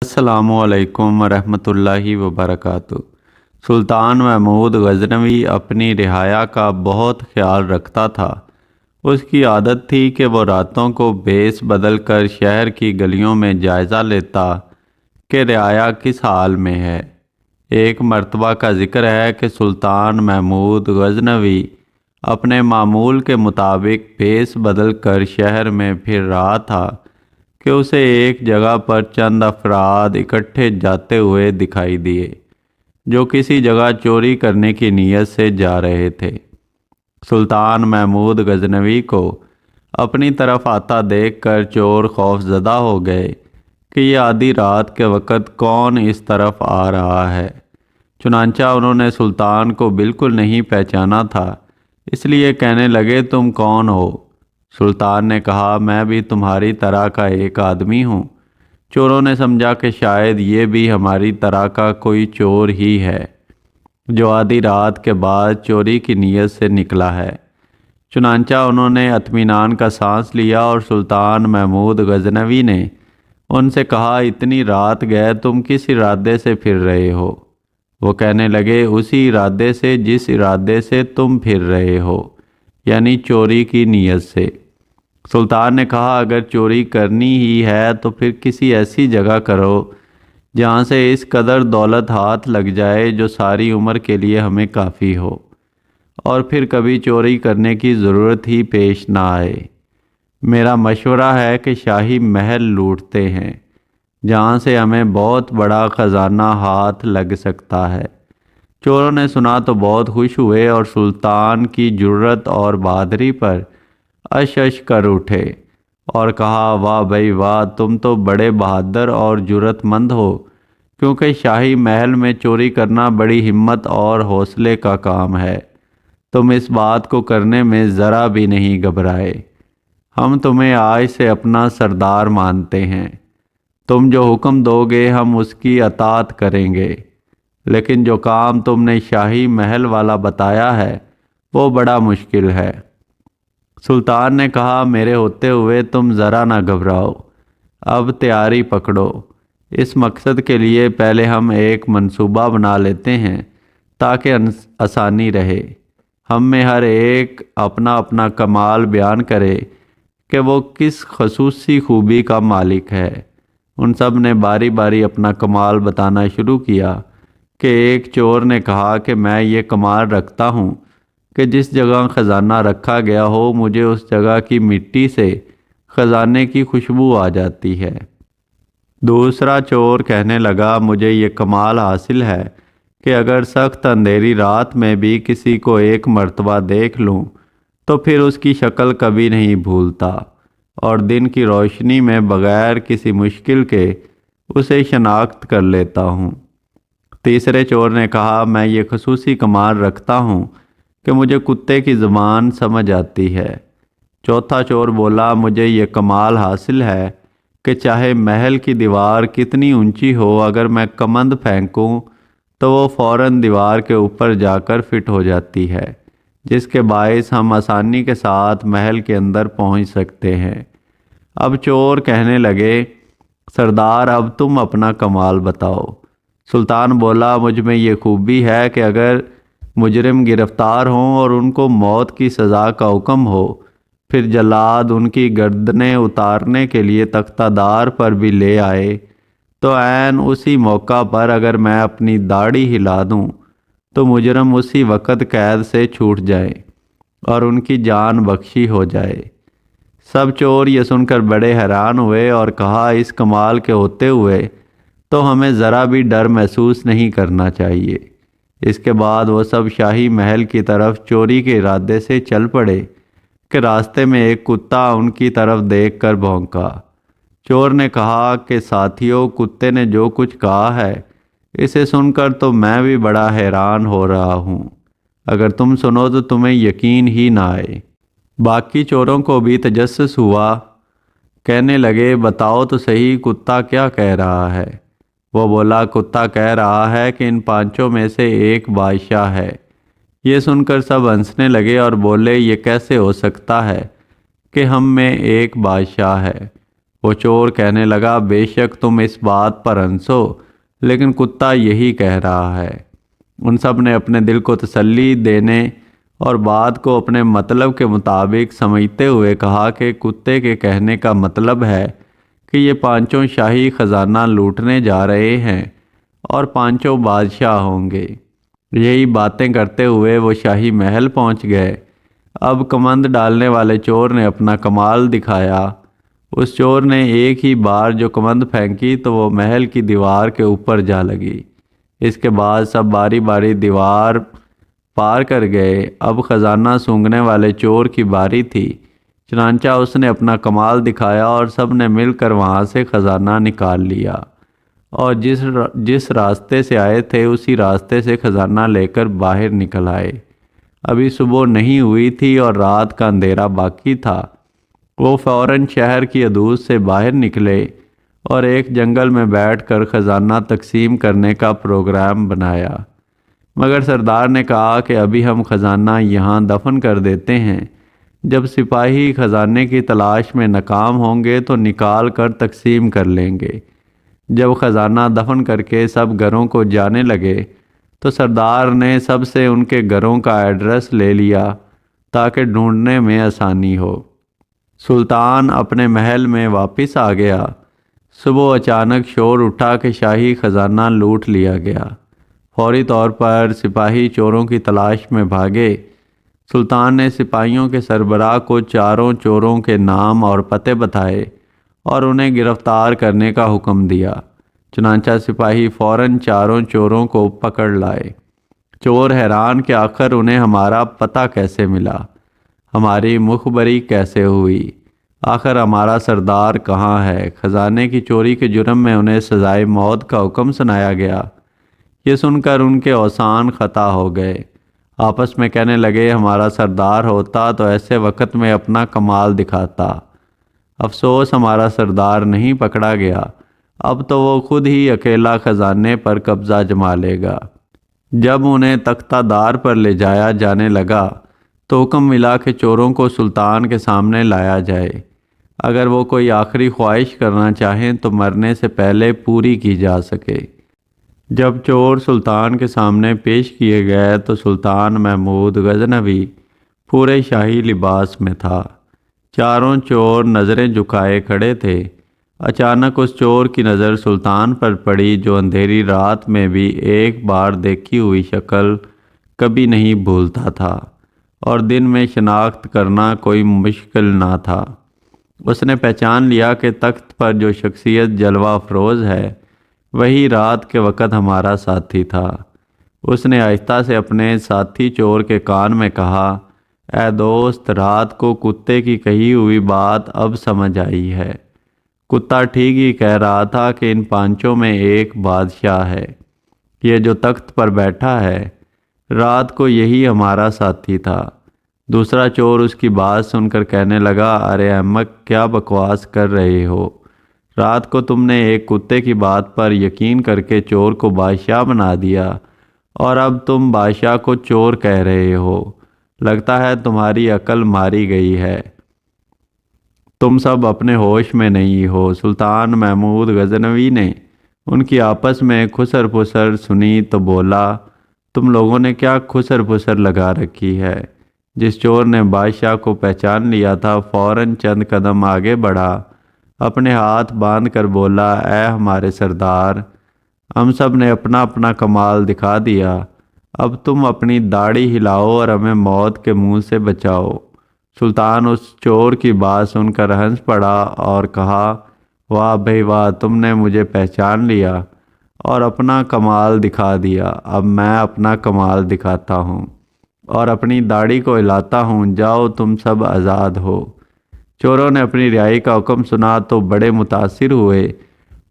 السلام علیکم ورحمۃ اللہ وبرکاتہ۔ سلطان محمود غزنوی اپنی رعایا کا بہت خیال رکھتا تھا۔ اس کی عادت تھی کہ وہ راتوں کو بھیس بدل کر شہر کی گلیوں میں جائزہ لیتا کہ رعایا کس حال میں ہے۔ ایک مرتبہ کا ذکر ہے کہ سلطان محمود غزنوی اپنے معمول کے مطابق بھیس بدل کر شہر میں پھر رہا تھا کہ اسے ایک جگہ پر چند افراد اکٹھے جاتے ہوئے دکھائی دیے جو کسی جگہ چوری کرنے کی نیت سے جا رہے تھے۔ سلطان محمود غزنوی کو اپنی طرف آتا دیکھ کر چور خوف زدہ ہو گئے کہ یہ آدھی رات کے وقت کون اس طرف آ رہا ہے۔ چنانچہ انہوں نے سلطان کو بالکل نہیں پہچانا تھا، اس لیے کہنے لگے تم کون ہو؟ سلطان نے کہا میں بھی تمہاری طرح کا ایک آدمی ہوں۔ چوروں نے سمجھا کہ شاید یہ بھی ہماری طرح کا کوئی چور ہی ہے جو آدھی رات کے بعد چوری کی نیت سے نکلا ہے۔ چنانچہ انہوں نے اطمینان کا سانس لیا اور سلطان محمود غزنوی نے ان سے کہا اتنی رات گئے تم کس ارادے سے پھر رہے ہو؟ وہ کہنے لگے اسی ارادے سے جس ارادے سے تم پھر رہے ہو، یعنی چوری کی نیت سے۔ سلطان نے کہا اگر چوری کرنی ہی ہے تو پھر کسی ایسی جگہ کرو جہاں سے اس قدر دولت ہاتھ لگ جائے جو ساری عمر کے لیے ہمیں کافی ہو، اور پھر کبھی چوری کرنے کی ضرورت ہی پیش نہ آئے۔ میرا مشورہ ہے کہ شاہی محل لوٹتے ہیں جہاں سے ہمیں بہت بڑا خزانہ ہاتھ لگ سکتا ہے۔ چوروں نے سنا تو بہت خوش ہوئے اور سلطان کی جرت اور بہادری پر اش اش کر اٹھے اور کہا واہ بھائی واہ، تم تو بڑے بہادر اور جرت مند ہو، کیونکہ شاہی محل میں چوری کرنا بڑی ہمت اور حوصلے کا کام ہے۔ تم اس بات کو کرنے میں ذرا بھی نہیں گھبرائے۔ ہم تمہیں آج سے اپنا سردار مانتے ہیں۔ تم جو حکم دو گے ہم اس کی اطاعت کریں گے، لیکن جو کام تم نے شاہی محل والا بتایا ہے وہ بڑا مشکل ہے۔ سلطان نے کہا میرے ہوتے ہوئے تم ذرا نہ گھبراؤ، اب تیاری پکڑو۔ اس مقصد کے لیے پہلے ہم ایک منصوبہ بنا لیتے ہیں تاکہ آسانی رہے۔ ہم میں ہر ایک اپنا اپنا کمال بیان کرے کہ وہ کس خصوصی خوبی کا مالک ہے۔ ان سب نے باری باری اپنا کمال بتانا شروع کیا کہ ایک چور نے کہا کہ میں یہ کمال رکھتا ہوں کہ جس جگہ خزانہ رکھا گیا ہو مجھے اس جگہ کی مٹی سے خزانے کی خوشبو آ جاتی ہے۔ دوسرا چور کہنے لگا مجھے یہ کمال حاصل ہے کہ اگر سخت اندھیری رات میں بھی کسی کو ایک مرتبہ دیکھ لوں تو پھر اس کی شکل کبھی نہیں بھولتا، اور دن کی روشنی میں بغیر کسی مشکل کے اسے شناخت کر لیتا ہوں۔ تیسرے چور نے کہا میں یہ خصوصی کمال رکھتا ہوں کہ مجھے کتے کی زبان سمجھ آتی ہے۔ چوتھا چور بولا مجھے یہ کمال حاصل ہے کہ چاہے محل کی دیوار کتنی اونچی ہو، اگر میں کمند پھینکوں تو وہ فوراً دیوار کے اوپر جا کر فٹ ہو جاتی ہے، جس کے باعث ہم آسانی کے ساتھ محل کے اندر پہنچ سکتے ہیں۔ اب چور کہنے لگے سردار اب تم اپنا کمال بتاؤ۔ سلطان بولا مجھ میں یہ خوبی ہے کہ اگر مجرم گرفتار ہوں اور ان کو موت کی سزا کا حکم ہو، پھر جلاد ان کی گردنیں اتارنے کے لیے تختہ دار پر بھی لے آئے تو عین اسی موقع پر اگر میں اپنی داڑھی ہلا دوں تو مجرم اسی وقت قید سے چھوٹ جائے اور ان کی جان بخشی ہو جائے۔ سب چور یہ سن کر بڑے حیران ہوئے اور کہا اس کمال کے ہوتے ہوئے تو ہمیں ذرا بھی ڈر محسوس نہیں کرنا چاہیے۔ اس کے بعد وہ سب شاہی محل کی طرف چوری کے ارادے سے چل پڑے کہ راستے میں ایک کتا ان کی طرف دیکھ کر بھونکا۔ چور نے کہا کہ ساتھیوں، کتے نے جو کچھ کہا ہے اسے سن کر تو میں بھی بڑا حیران ہو رہا ہوں، اگر تم سنو تو تمہیں یقین ہی نہ آئے۔ باقی چوروں کو بھی تجسس ہوا، کہنے لگے بتاؤ تو صحیح کتا کیا کہہ رہا ہے؟ وہ بولا کتا کہہ رہا ہے کہ ان پانچوں میں سے ایک بادشاہ ہے۔ یہ سن کر سب ہنسنے لگے اور بولے یہ کیسے ہو سکتا ہے کہ ہم میں ایک بادشاہ ہے؟ وہ چور کہنے لگا، بے شک تم اس بات پر ہنسو، لیکن کتا یہی کہہ رہا ہے۔ ان سب نے اپنے دل کو تسلی دینے اور بات کو اپنے مطلب کے مطابق سمجھتے ہوئے کہا کہ کتے کے کہنے کا مطلب ہے کہ یہ پانچوں شاہی خزانہ لوٹنے جا رہے ہیں اور پانچوں بادشاہ ہوں گے۔ یہی باتیں کرتے ہوئے وہ شاہی محل پہنچ گئے۔ اب کمند ڈالنے والے چور نے اپنا کمال دکھایا۔ اس چور نے ایک ہی بار جو کمند پھینکی تو وہ محل کی دیوار کے اوپر جا لگی۔ اس کے بعد سب باری باری دیوار پار کر گئے۔ اب خزانہ سونگھنے والے چور کی باری تھی، چنانچہ اس نے اپنا کمال دکھایا اور سب نے مل کر وہاں سے خزانہ نکال لیا، اور جس راستے سے آئے تھے اسی راستے سے خزانہ لے کر باہر نکل آئے۔ ابھی صبح نہیں ہوئی تھی اور رات کا اندھیرا باقی تھا۔ وہ فوراً شہر کی حدود سے باہر نکلے اور ایک جنگل میں بیٹھ کر خزانہ تقسیم کرنے کا پروگرام بنایا، مگر سردار نے کہا کہ ابھی ہم خزانہ یہاں دفن کر دیتے ہیں، جب سپاہی خزانے کی تلاش میں ناکام ہوں گے تو نکال کر تقسیم کر لیں گے۔ جب خزانہ دفن کر کے سب گھروں کو جانے لگے تو سردار نے سب سے ان کے گھروں کا ایڈریس لے لیا تاکہ ڈھونڈنے میں آسانی ہو۔ سلطان اپنے محل میں واپس آ گیا۔ صبح اچانک شور اٹھا کہ شاہی خزانہ لوٹ لیا گیا۔ فوری طور پر سپاہی چوروں کی تلاش میں بھاگے۔ سلطان نے سپاہیوں کے سربراہ کو چاروں چوروں کے نام اور پتے بتائے اور انہیں گرفتار کرنے کا حکم دیا۔ چنانچہ سپاہی فوراً چاروں چوروں کو پکڑ لائے۔ چور حیران کہ آخر انہیں ہمارا پتہ کیسے ملا، ہماری مخبری کیسے ہوئی، آخر ہمارا سردار کہاں ہے۔ خزانے کی چوری کے جرم میں انہیں سزائے موت کا حکم سنایا گیا۔ یہ سن کر ان کے اوسان خطا ہو گئے، آپس میں کہنے لگے، ہمارا سردار ہوتا تو ایسے وقت میں اپنا کمال دکھاتا۔ افسوس ہمارا سردار نہیں پکڑا گیا، اب تو وہ خود ہی اکیلا خزانے پر قبضہ جما لے گا۔ جب انہیں تختہ دار پر لے جایا جانے لگا تو حکم ملا کہ چوروں کو سلطان کے سامنے لایا جائے۔ اگر وہ کوئی آخری خواہش کرنا چاہیں تو مرنے سے پہلے پوری کی جا سکے۔ جب چور سلطان کے سامنے پیش کیے گئے تو سلطان محمود غزنوی پورے شاہی لباس میں تھا۔ چاروں چور نظریں جھکائے کھڑے تھے۔ اچانک اس چور کی نظر سلطان پر پڑی جو اندھیری رات میں بھی ایک بار دیکھی ہوئی شکل کبھی نہیں بھولتا تھا، اور دن میں شناخت کرنا کوئی مشکل نہ تھا۔ اس نے پہچان لیا کہ تخت پر جو شخصیت جلوہ افروز ہے وہی رات کے وقت ہمارا ساتھی تھا۔ اس نے آہستہ سے اپنے ساتھی چور کے کان میں کہا، اے دوست، رات کو کتے کی کہی ہوئی بات اب سمجھ آئی ہے۔ کتا ٹھیک ہی کہہ رہا تھا کہ ان پانچوں میں ایک بادشاہ ہے، یہ جو تخت پر بیٹھا ہے۔ رات کو یہی ہمارا ساتھی تھا۔ دوسرا چور اس کی بات سن کر کہنے لگا، ارے احمق، کیا بکواس کر رہے ہو؟ رات کو تم نے ایک کتے کی بات پر یقین کر کے چور کو بادشاہ بنا دیا، اور اب تم بادشاہ کو چور کہہ رہے ہو۔ لگتا ہے تمہاری عقل ماری گئی ہے، تم سب اپنے ہوش میں نہیں ہو۔ سلطان محمود غزنوی نے ان کی آپس میں خسر پسر سنی تو بولا، تم لوگوں نے کیا خسر پسر لگا رکھی ہے؟ جس چور نے بادشاہ کو پہچان لیا تھا فوراً چند قدم آگے بڑھا، اپنے ہاتھ باندھ کر بولا، اے ہمارے سردار، ہم سب نے اپنا اپنا کمال دکھا دیا، اب تم اپنی داڑھی ہلاؤ اور ہمیں موت کے منہ سے بچاؤ۔ سلطان اس چور کی بات سن کر ہنس پڑا اور کہا، واہ بھائی واہ، تم نے مجھے پہچان لیا اور اپنا کمال دکھا دیا۔ اب میں اپنا کمال دکھاتا ہوں اور اپنی داڑھی کو ہلاتا ہوں، جاؤ تم سب آزاد ہو۔ چوروں نے اپنی رہائی کا حکم سنا تو بڑے متاثر ہوئے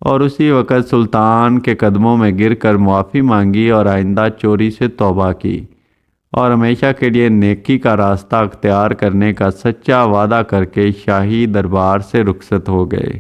اور اسی وقت سلطان کے قدموں میں گر کر معافی مانگی اور آئندہ چوری سے توبہ کی، اور ہمیشہ کے لیے نیکی کا راستہ اختیار کرنے کا سچا وعدہ کر کے شاہی دربار سے رخصت ہو گئے۔